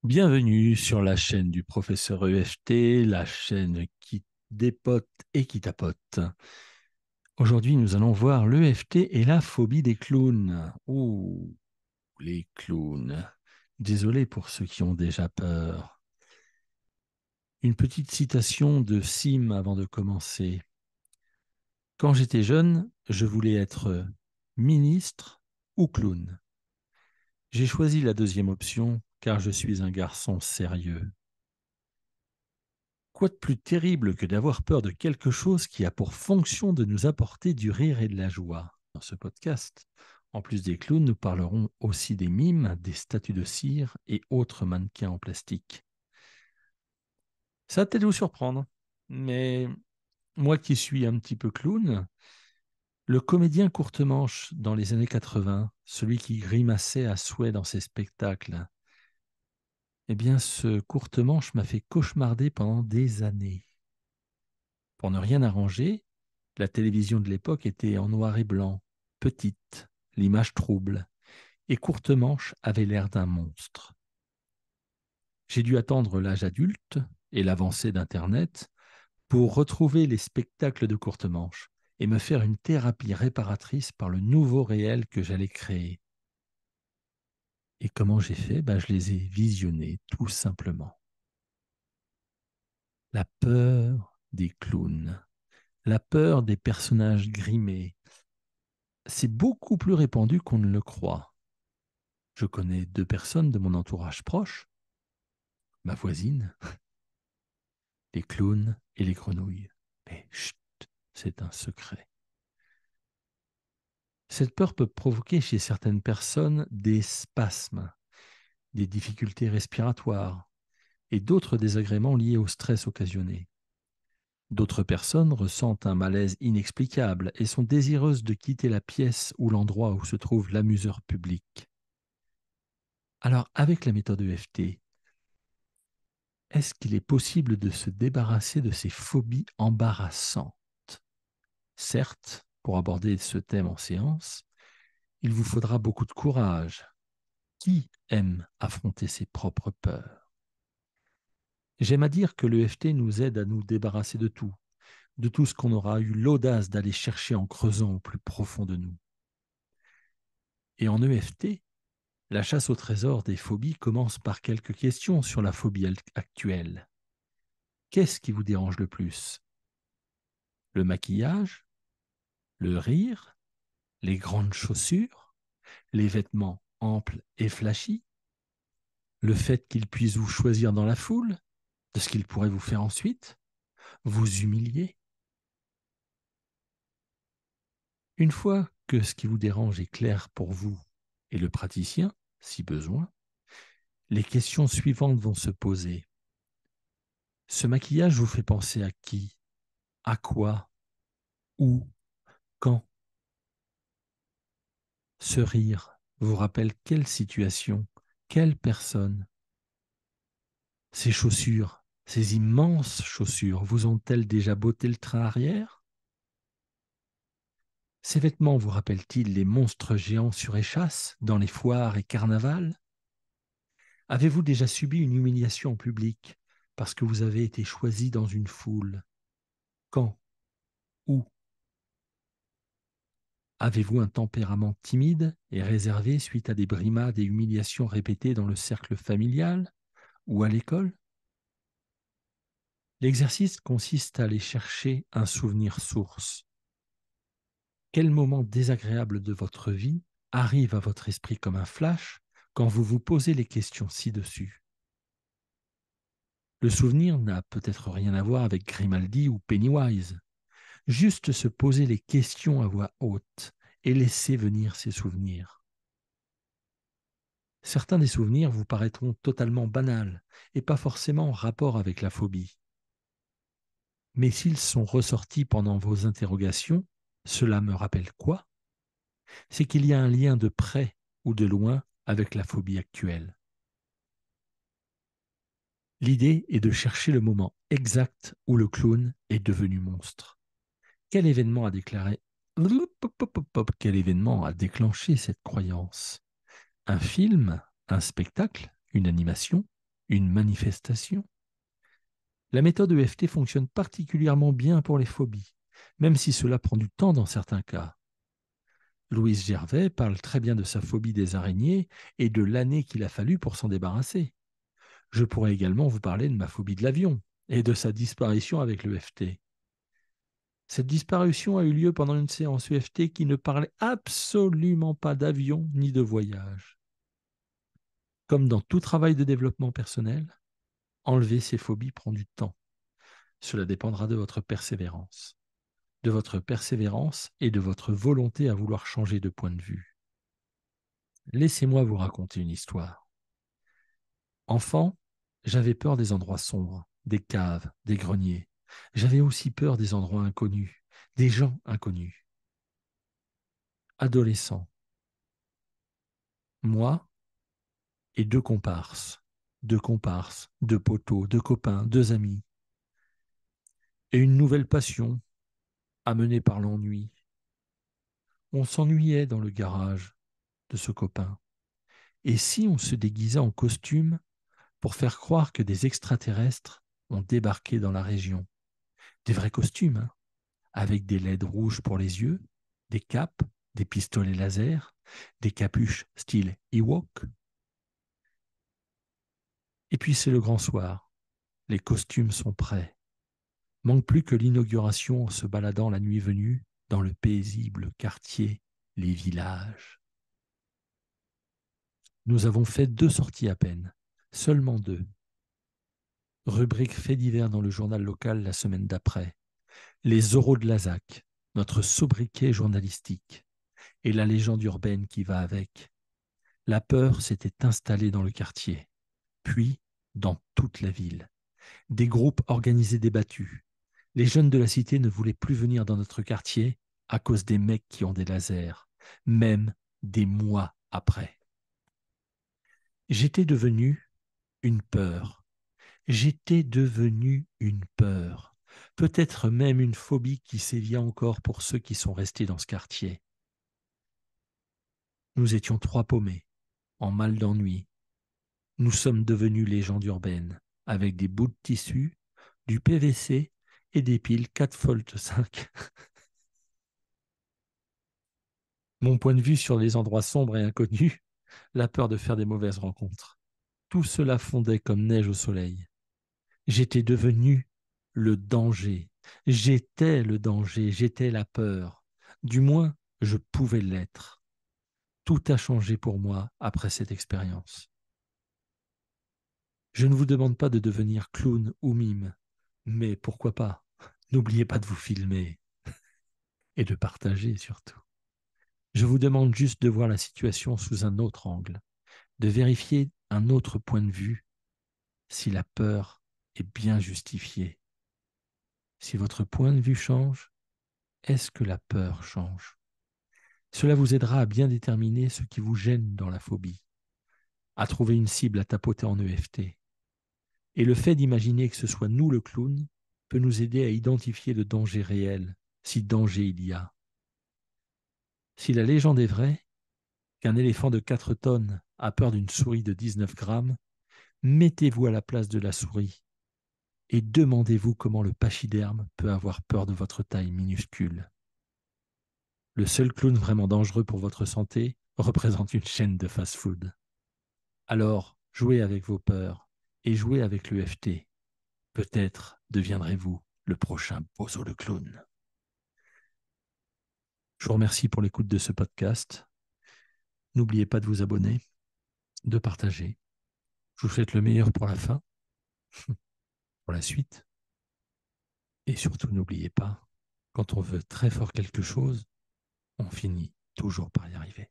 Bienvenue sur la chaîne du professeur EFT, la chaîne qui dépote et qui tapote. Aujourd'hui, nous allons voir l'EFT et la phobie des clowns. Ouh, les clowns. Désolé pour ceux qui ont déjà peur. Une petite citation de Sim avant de commencer. Quand j'étais jeune, je voulais être ministre ou clown. J'ai choisi la deuxième option car je suis un garçon sérieux. Quoi de plus terrible que d'avoir peur de quelque chose qui a pour fonction de nous apporter du rire et de la joie? Dans ce podcast, en plus des clowns, nous parlerons aussi des mimes, des statues de cire et autres mannequins en plastique. Ça va peut-être vous surprendre, mais moi qui suis un petit peu clown, le comédien courte-manche dans les années 80, celui qui grimaçait à souhait dans ses spectacles, eh bien ce courte-manche m'a fait cauchemarder pendant des années. Pour ne rien arranger, la télévision de l'époque était en noir et blanc, petite, l'image trouble, et Courtemanche avait l'air d'un monstre. J'ai dû attendre l'âge adulte et l'avancée d'Internet pour retrouver les spectacles de Courtemanche et me faire une thérapie réparatrice par le nouveau réel que j'allais créer. Et comment j'ai fait? Je les ai visionnés, tout simplement. La peur des clowns, la peur des personnages grimés, c'est beaucoup plus répandu qu'on ne le croit. Je connais deux personnes de mon entourage proche, ma voisine, les clowns et les grenouilles. Mais chut, c'est un secret. Cette peur peut provoquer chez certaines personnes des spasmes, des difficultés respiratoires et d'autres désagréments liés au stress occasionné. D'autres personnes ressentent un malaise inexplicable et sont désireuses de quitter la pièce ou l'endroit où se trouve l'amuseur public. Alors, avec la méthode EFT, est-ce qu'il est possible de se débarrasser de ces phobies embarrassantes? Certes, pour aborder ce thème en séance, il vous faudra beaucoup de courage. Qui aime affronter ses propres peurs? J'aime à dire que l'EFT nous aide à nous débarrasser de tout ce qu'on aura eu l'audace d'aller chercher en creusant au plus profond de nous. Et en EFT, la chasse au trésor des phobies commence par quelques questions sur la phobie actuelle. Qu'est-ce qui vous dérange le plus? Le maquillage? Le rire? Les grandes chaussures? Les vêtements amples et flashy? Le fait qu'il puisse vous choisir dans la foule? De ce qu'il pourrait vous faire ensuite? Vous humilier? Une fois que ce qui vous dérange est clair pour vous et le praticien, si besoin, les questions suivantes vont se poser. Ce maquillage vous fait penser à qui? À quoi? Où? Quand? Ce rire vous rappelle quelle situation? Quelle personne? Ces chaussures, ces immenses chaussures, vous ont-elles déjà botté le train arrière? Ces vêtements vous rappellent-ils les monstres géants sur échasse dans les foires et carnavals? Avez-vous déjà subi une humiliation en public parce que vous avez été choisi dans une foule? Quand? Où? Avez-vous un tempérament timide et réservé suite à des brimades et humiliations répétées dans le cercle familial ou à l'école? L'exercice consiste à aller chercher un souvenir source. Quel moment désagréable de votre vie arrive à votre esprit comme un flash quand vous vous posez les questions ci-dessus? Le souvenir n'a peut-être rien à voir avec Grimaldi ou Pennywise. Juste se poser les questions à voix haute et laisser venir ces souvenirs. Certains des souvenirs vous paraîtront totalement banals et pas forcément en rapport avec la phobie. Mais s'ils sont ressortis pendant vos interrogations, cela me rappelle quoi? C'est qu'il y a un lien de près ou de loin avec la phobie actuelle. L'idée est de chercher le moment exact où le clown est devenu monstre. Quel événement a déclaré Quel événement a déclenché cette croyance? Un film? Un spectacle? Une animation? une manifestation. La méthode EFT fonctionne particulièrement bien pour les phobies, même si cela prend du temps dans certains cas. Louise Gervais parle très bien de sa phobie des araignées et de l'année qu'il a fallu pour s'en débarrasser. Je pourrais également vous parler de ma phobie de l'avion et de sa disparition avec l'EFT. Cette disparition a eu lieu pendant une séance EFT qui ne parlait absolument pas d'avion ni de voyage. Comme dans tout travail de développement personnel, enlever ces phobies prend du temps. Cela dépendra de votre persévérance. De votre persévérance et de votre volonté à vouloir changer de point de vue. Laissez-moi vous raconter une histoire. Enfant, j'avais peur des endroits sombres, des caves, des greniers. J'avais aussi peur des endroits inconnus, des gens inconnus. Adolescent, moi et deux comparses, deux poteaux, deux copains, deux amis. Et une nouvelle passion, amenée par l'ennui. On s'ennuyait dans le garage de ce copain. Et si on se déguisait en costume pour faire croire que des extraterrestres ont débarqué dans la région? Des vrais costumes, hein, avec des LED rouges pour les yeux, des capes, des pistolets laser, des capuches style Ewok. Et puis c'est le grand soir. Les costumes sont prêts. Manque plus que l'inauguration en se baladant la nuit venue dans le paisible quartier, les villages. Nous avons fait 2 sorties à peine, seulement 2. Rubrique faits divers dans le journal local la semaine d'après. Les oraux de Lazac, notre sobriquet journalistique, et la légende urbaine qui va avec. La peur s'était installée dans le quartier, puis dans toute la ville. Des groupes organisaient des battues. Les jeunes de la cité ne voulaient plus venir dans notre quartier à cause des mecs qui ont des lasers, même des mois après. J'étais devenu une peur. J'étais devenu une peur. Peut-être même une phobie qui sévit encore pour ceux qui sont restés dans ce quartier. Nous étions 3 paumés, en mal d'ennui. Nous sommes devenus légendes urbaines, avec des bouts de tissu, du PVC et des piles 4 v 5. Mon point de vue sur les endroits sombres et inconnus, la peur de faire des mauvaises rencontres. Tout cela fondait comme neige au soleil. J'étais devenu le danger. J'étais le danger, j'étais la peur. Du moins, je pouvais l'être. Tout a changé pour moi après cette expérience. Je ne vous demande pas de devenir clown ou mime, mais pourquoi pas? N'oubliez pas de vous filmer et de partager surtout. Je vous demande juste de voir la situation sous un autre angle, de vérifier un autre point de vue si la peur est bien justifiée. Si votre point de vue change, est-ce que la peur change? Cela vous aidera à bien déterminer ce qui vous gêne dans la phobie, à trouver une cible à tapoter en EFT. Et le fait d'imaginer que ce soit nous le clown peut nous aider à identifier le danger réel, si danger il y a. Si la légende est vraie, qu'un éléphant de 4 tonnes a peur d'une souris de 19 grammes, mettez-vous à la place de la souris et demandez-vous comment le pachyderme peut avoir peur de votre taille minuscule. Le seul clown vraiment dangereux pour votre santé représente une chaîne de fast-food. Alors, jouez avec vos peurs et jouez avec l'EFT. Peut-être deviendrez-vous le prochain Bozo le clown. Je vous remercie pour l'écoute de ce podcast. N'oubliez pas de vous abonner, de partager. Je vous souhaite le meilleur pour la fin, pour la suite. Et surtout, n'oubliez pas, quand on veut très fort quelque chose, on finit toujours par y arriver.